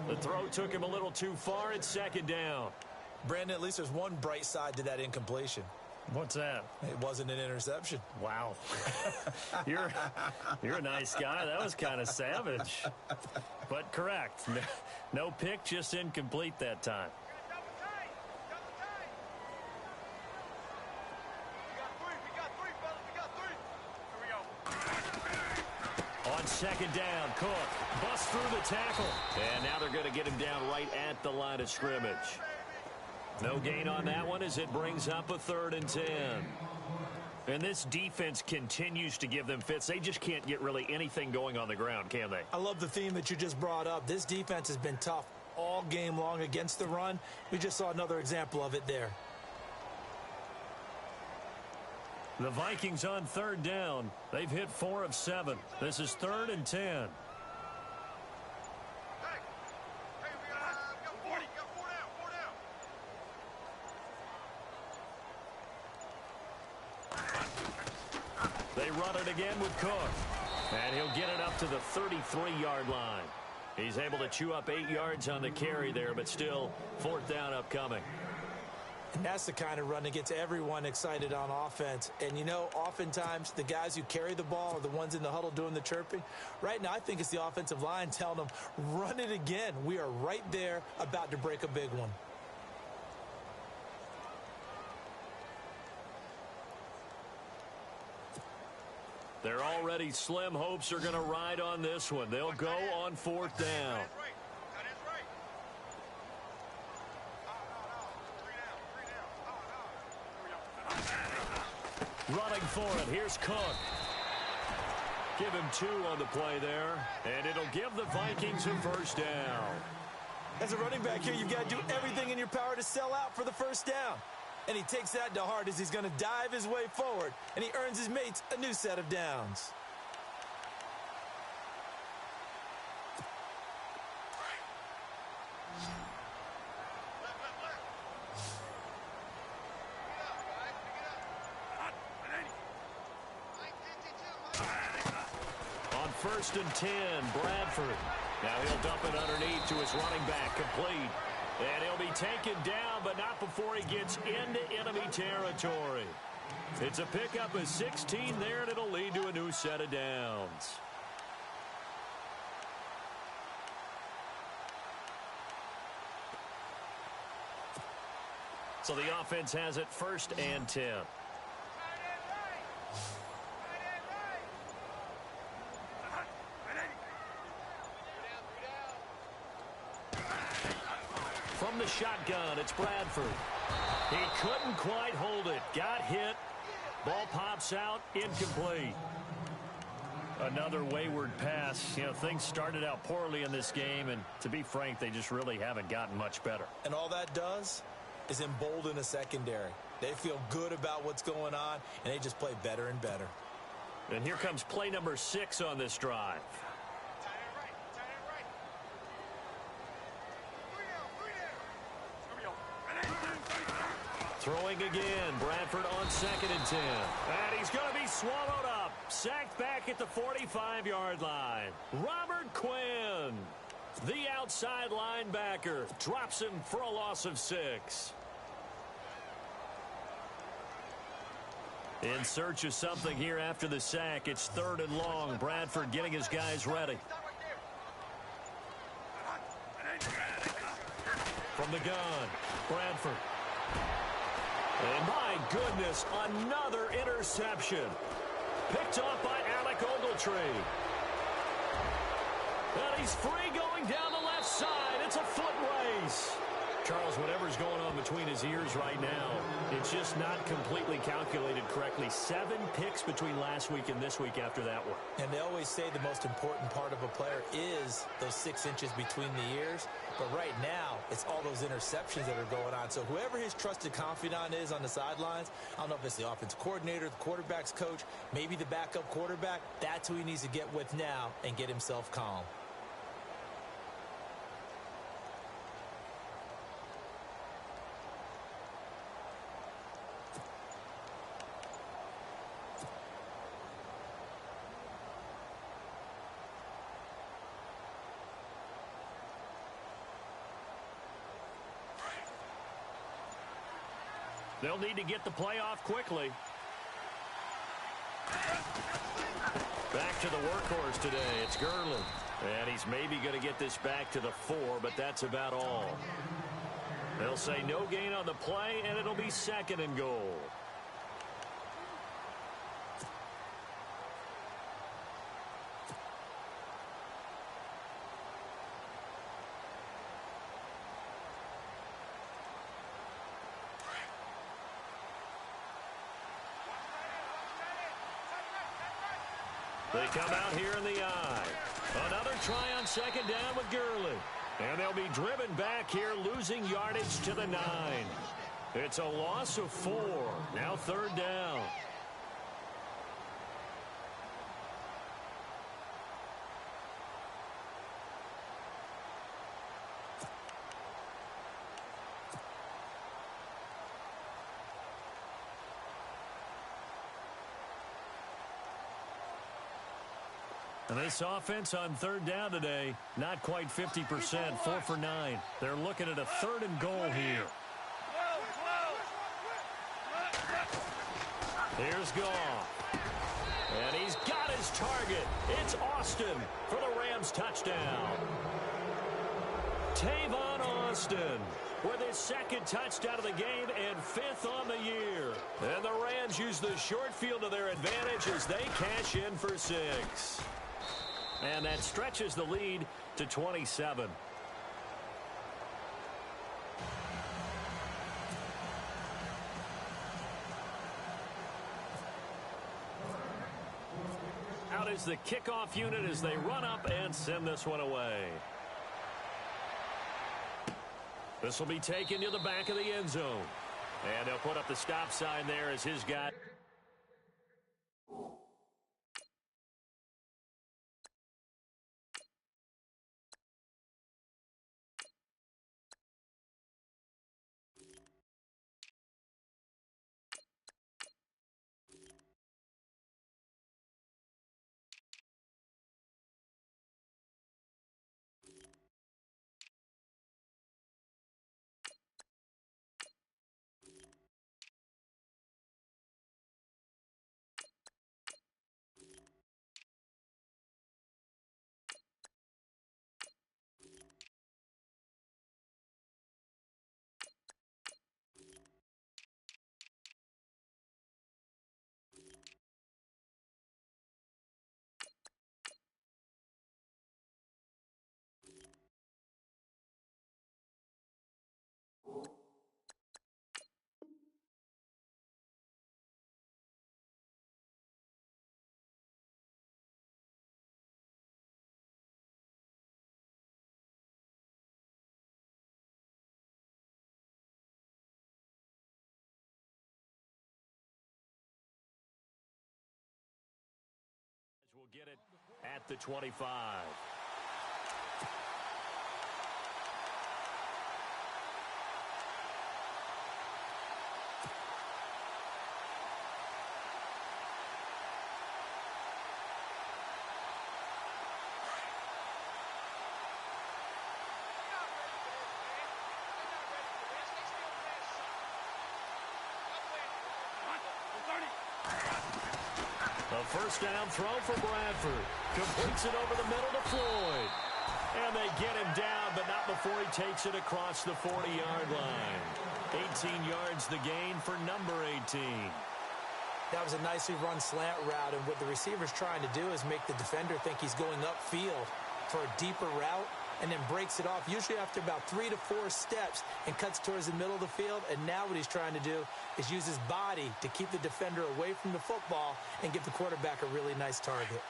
The throw took him a little too far. It's second down. Brandon, at least there's one bright side to that incompletion. What's that? It wasn't an interception. Wow. You're a nice guy. That was kind of savage. But correct. No pick, just incomplete that time. On second down, Cook busts through the tackle. And now they're going to get him down right at the line of scrimmage. No gain on that one as it brings up a 3rd and 10. And this defense continues to give them fits. They just can't get really anything going on the ground, can they? I love the theme that you just brought up. This defense has been tough all game long against the run. We just saw another example of it there. The Vikings on 3rd down. They've hit 4 of 7. This is 3rd and 10. They run it again with Cook. And he'll get it up to the 33-yard line. He's able to chew up 8 yards on the carry there, but still 4th down upcoming. And that's the kind of run that gets everyone excited on offense. And, you know, oftentimes the guys who carry the ball are the ones in the huddle doing the chirping. Right now, I think it's the offensive line telling them, run it again. We are right there about to break a big one. They're already slim hopes are going to ride on this one. They'll go on 4th down. Running for it. Here's Cook. Give him 2 on the play there. And it'll give the Vikings a 1st down. As a running back here, you've got to do everything in your power to sell out for the 1st down. And he takes that to heart as he's going to dive his way forward. And he earns his mates a new set of downs. On 1st and 10, Bradford. Now he'll dump it underneath to his running back, complete. And he'll be taken down, but not before he gets into enemy territory. It's a pickup of 16 there, and it'll lead to a new set of downs. So the offense has it 1st and 10. From the shotgun, it's Bradford. He couldn't quite hold it. Got hit. Ball pops out. Incomplete. Another wayward pass. You know, things started out poorly in this game, and to be frank, they just really haven't gotten much better. And all that does is embolden a secondary. They feel good about what's going on, and they just play better and better. And here comes play number 6 on this drive. Throwing again. Bradford on 2nd and 10. And he's going to be swallowed up. Sacked back at the 45-yard line. Robert Quinn, the outside linebacker, drops him for a loss of 6. In search of something here after the sack. It's 3rd and long. Bradford getting his guys ready. From the gun, Bradford. And my goodness, another interception. Picked off by Alec Ogletree. And he's free going down the left side. It's a foot race. Charles, whatever's going on between his ears right now, it's just not completely calculated correctly. 7 picks between last week and this week after that one. And they always say the most important part of a player is those 6 inches between the ears. But right now, it's all those interceptions that are going on. So whoever his trusted confidant is on the sidelines, I don't know if it's the offensive coordinator, the quarterback's coach, maybe the backup quarterback, that's who he needs to get with now and get himself calm. They'll need to get the play off quickly. Back to the workhorse today. It's Gurley. And he's maybe going to get this back to the 4, but that's about all. They'll say no gain on the play, and it'll be 2nd and goal. They come out here in the eye. Another try on 2nd down with Gurley. And they'll be driven back here, losing yardage to the 9. It's a loss of 4. Now 3rd down. And this offense on 3rd down today, not quite 50%, 4 for 9. They're looking at a 3rd and goal here. Here's Goff. And he's got his target. It's Austin for the Rams touchdown. Tavon Austin with his 2nd touchdown of the game and 5th on the year. And the Rams use the short field to their advantage as they cash in for 6. And that stretches the lead to 27. Out is the kickoff unit as they run up and send this one away. This will be taken to the back of the end zone. And they'll put up the stop sign there as his guy. Will get it at the 25. first down throw for Bradford. Completes it over the middle to Floyd. And they get him down, but not before he takes it across the 40-yard line. 18 yards the gain for number 18. That was a nicely run slant route, and what the receiver's trying to do is make the defender think he's going upfield for a deeper route, and then breaks it off, usually after about 3 to 4 steps, and cuts towards the middle of the field. And now what he's trying to do is use his body to keep the defender away from the football and give the quarterback a really nice target.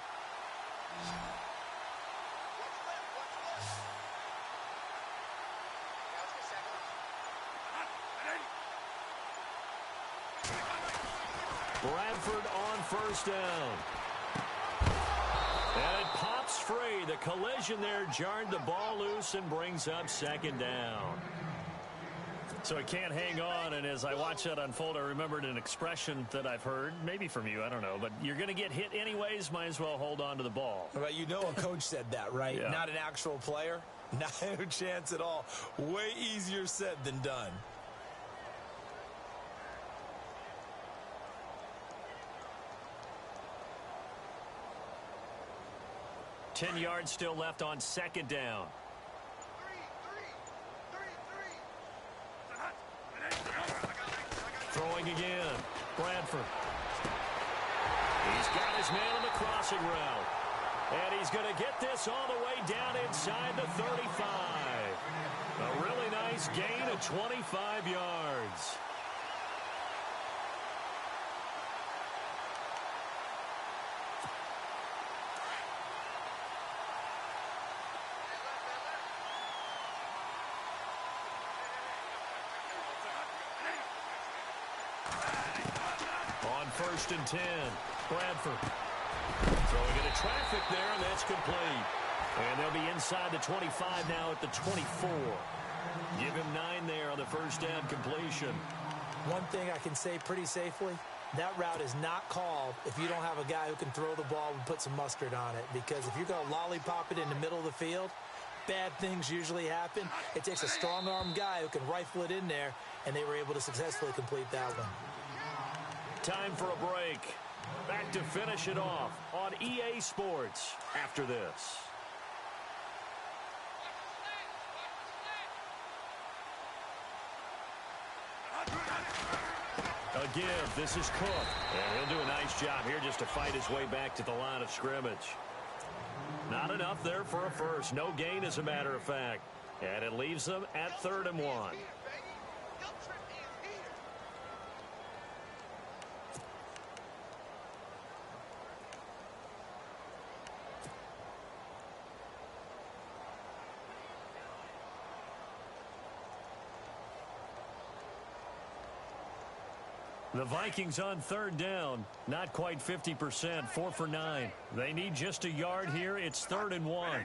Bradford on first down. And it pops free. The collision there jarred the ball loose and brings up second down. So it can't hang on, and as I watch that unfold, I remembered an expression that I've heard, maybe from you, I don't know, but you're going to get hit anyways, might as well hold on to the ball. Well, you know a coach said that, right? Yeah. Not an actual player. No chance at all. Way easier said than done. 10 yards still left on second down. Throwing again. Bradford. He's got his man on the crossing route. And he's going to get this all the way down inside the 35. A really nice gain of 25 yards. First and 10. Bradford throwing into traffic there, and that's complete. And they'll be inside the 25 now at the 24. Give him 9 there on the first down completion. One thing I can say pretty safely, that route is not called if you don't have a guy who can throw the ball and put some mustard on it. Because if you're going to lollipop it in the middle of the field, bad things usually happen. It takes a strong-armed guy who can rifle it in there, and they were able to successfully complete that one. Time for a break. Back to finish it off on EA Sports after this. A give. This is Cook. And he'll do a nice job here just to fight his way back to the line of scrimmage. Not enough there for a first. No gain, as a matter of fact. And it leaves them at 3rd and 1. The Vikings on 3rd down, not quite 50%, 4 for 9. They need just a yard here. It's 3rd and 1.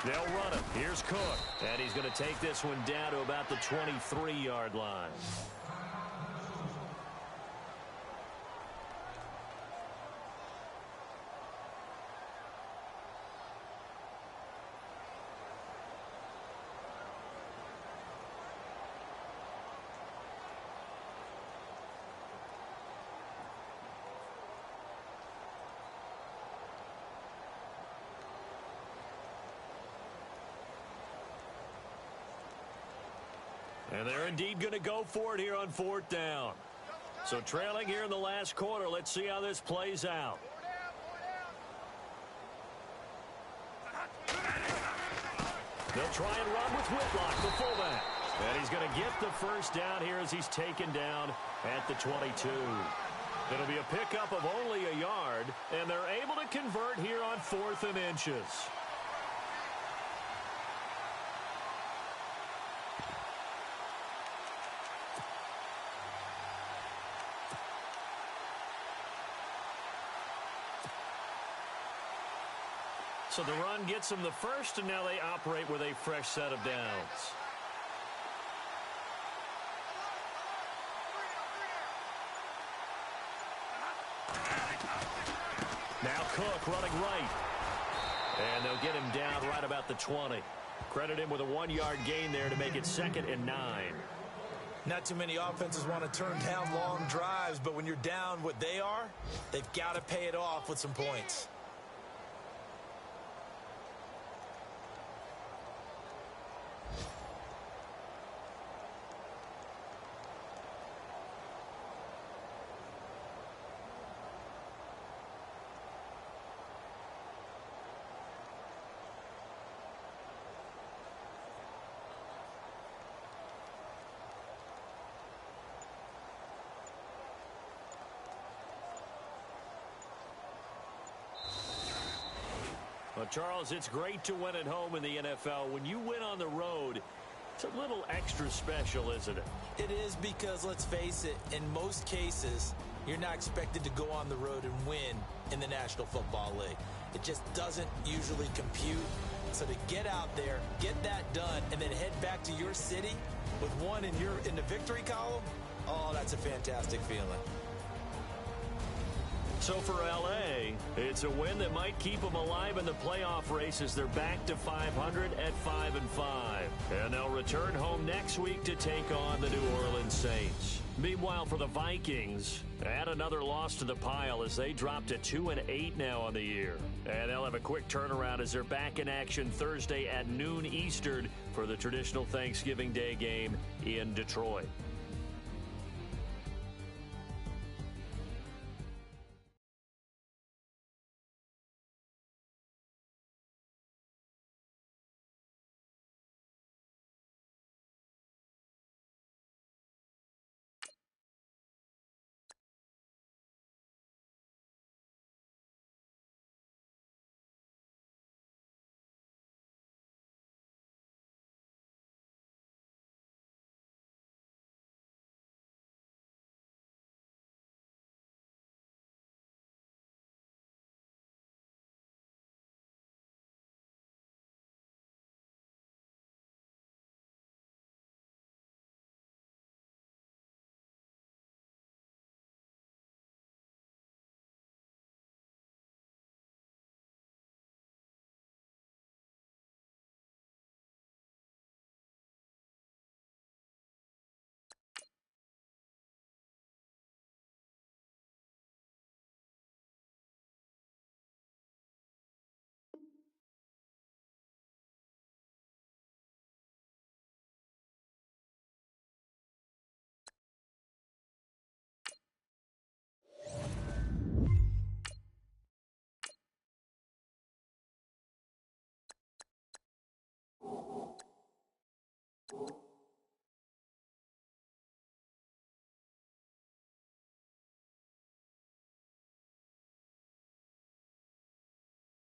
They'll run him. Here's Cook. And he's going to take this one down to about the 23-yard line. And they're indeed going to go for it here on 4th down. So trailing here in the last quarter. Let's see how this plays out. They'll try and run with Whitlock, the fullback. And he's going to get the first down here as he's taken down at the 22. It'll be a pickup of only a yard, and they're able to convert here on 4th and inches. So the run gets them the first, and now they operate with a fresh set of downs. Now Cook running right. And they'll get him down right about the 20. Credit him with a 1-yard gain there to make it 2nd and 9. Not too many offenses want to turn down long drives, but when you're down what they are, they've got to pay it off with some points. Well, Charles, it's great to win at home in the NFL. When you win on the road, it's a little extra special, isn't it? It is because, let's face it, in most cases, you're not expected to go on the road and win in the National Football League. It just doesn't usually compute. So to get out there, get that done, and then head back to your city with one in the victory column, oh, that's a fantastic feeling. So for L.A., it's a win that might keep them alive in the playoff race as they're back to 500 at 5-5. And they'll return home next week to take on the New Orleans Saints. Meanwhile, for the Vikings, add another loss to the pile as they drop to 2-8 now on the year. And they'll have a quick turnaround as they're back in action Thursday at noon Eastern for the traditional Thanksgiving Day game in Detroit.